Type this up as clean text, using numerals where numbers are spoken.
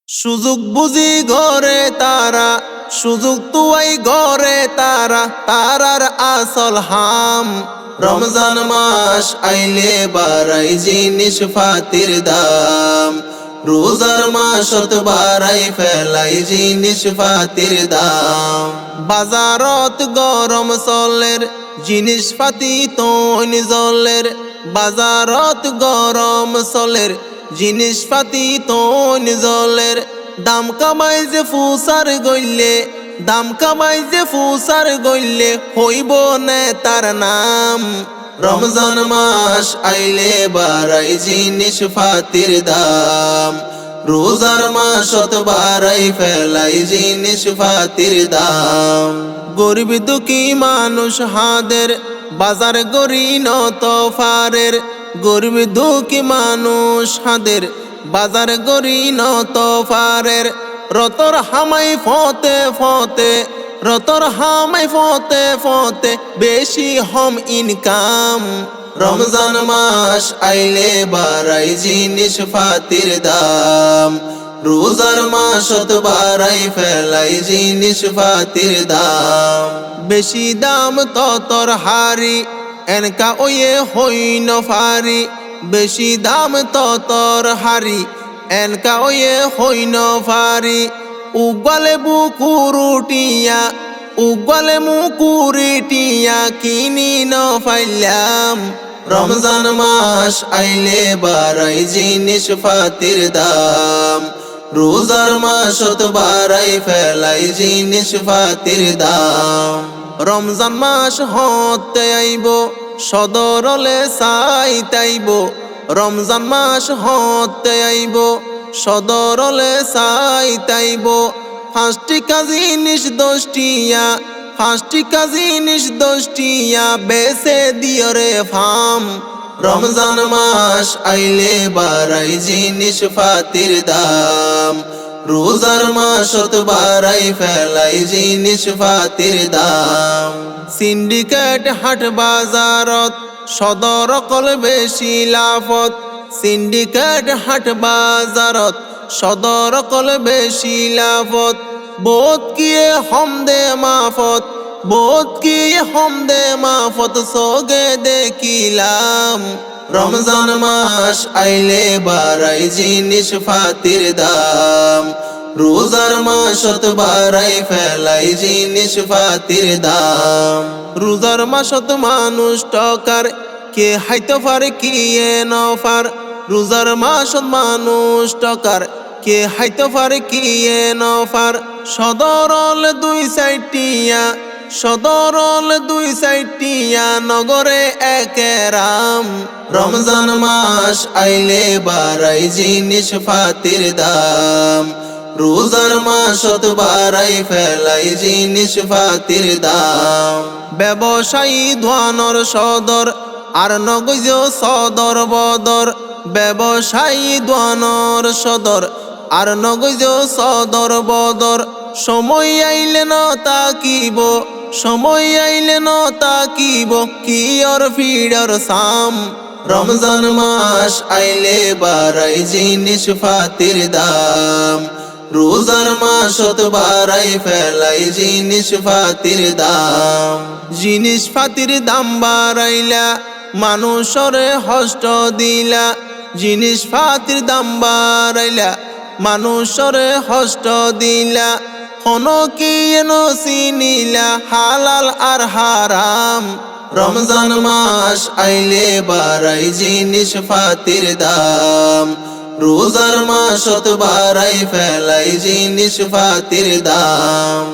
সুযোগ বুঝি ঘরে তারা, সুযোগ তুয়াই ঘরে তারা, তারার আসল হাম। রমজান মাস আইলে বাড়াই জিনিস ফাতির দাম, রোজার মাসত বাড়াই ফেলাই জিনিস ফাতির দাম। বাজারত গরম চলের জিনিস পাতি তৈন জলের, বাজারত গরম চলের জিনিস পাতি তৈন জলের। দাম কামাই যে ফুসার গইলে, দাম কামাই যে ফুসার গইলে, হইব নে তার নাম। রমজান মাস আইলে বাড়াই জিনিস ফাতির দাম, রোজার মাসত বাড়াই ফেলাই জিনিস ফাতির দাম। গরিব দুঃখী মানুষ হাদের বাজার গরি নত ফারের, গরিব দুঃখী মানুষ হাদের বাজার গরি নত ফারের। রতর হামাই ফতে ফতে, রতর হামাই ফতে ফতে, বেশি হম ইনকাম। রমজান মাস আইলে বাড়াই জিনিস ফাতির দাম, রোজার মাসত বাড়াই ফেলাই জিনিস ফাতির দাম। বেশি দাম ততর হারি, এনকা ওয়ে হইন ফারি। বেশি দাম ততর হারি, এনকা ওয়ে হইন ফারি। উগলে বুকুরুটিয়া, উগলে মুকুরিটিয়া, কিনি ন ফাইলাম। রমজান মাস আইলে বাড়াই জিনিস ফাতির দাম, রোজার মাসত বাড়াই ফেলাই জিনিস ফাতির দাম। রমজান মাস হতে আইব সদরলে চাইতাইব, রমজান মাস হতে আইব সদরলে চাইতাইব। ফাঁসটি জিনিস দশটিয়া, ফাঁসটি জিনিস দশটিয়া, বেছে দিও রে ফাম। রমজান মাস আইলে বাড়াই জিনিস ফাতির দাম, রোজার মাসত বাড়াই ফেলাই জিনিস ফাতির দাম। সিন্ডিকেট হাট বাজারত সদর কল বেশি লাভত, সিন্ডিকেট হাট বাজারত সদর কল বেশি লাভত। বোধ কিয়ে হমদে মাফত, বোধ কিয়ে হমদে মাফত, সোগে দেখিলাম। রমজান মাস আইলে বাড়াই জিনিস ফাতির দাম, রোজার মাসত বাড়াই ফেলাই জিনিস ফাতির দাম। রোজার মাসত মানুষ টকার কে হাইতে পারে কিয়ে নফার, রোজার মাসত মানুষ টকার কে হাইতে পারে কিয়ে নফার। সদরল দুই সাইটিয়া, সদরল দুই সাইটিয়া, নগরে একেরাম। রমজান মাস আইলে বাড়াই জিনিস ফাতির দাম, রোজার মাসত বাড়াই ফেলাই জিনিস ফাতির দাম। ব্যবসায়ী ধোয়ানোর সদর আর নগজ সদর বদর, ব্যবসায়ী ধোয়ানোর সদর আর নগজ সদর বদর। সময় আইলে ন তাকিব, সময় আইলে ন তাকিব, কিয়র ফিডর সাম। রমজান মাস আইলে বাড়াই জিনিস ফাতির দাম, রোজার মাসত বাড়াই ফেলাই জিনিস ফাতির দাম। জিনিস ফাতির দাম বাড়াইলা মানুষরে হষ্ট দিলা, জিনিস ফাতির দাম বাড়াইলা মানুষরে হষ্ট দিলা। হন কি চিনিলা হালাল আর হারাম। রমজান মাস আইলে বাড়াই জিনিস ফাতির দাম, রোজার মাসত বাড়াই ফেলাই জিনিস ফাতির দাম।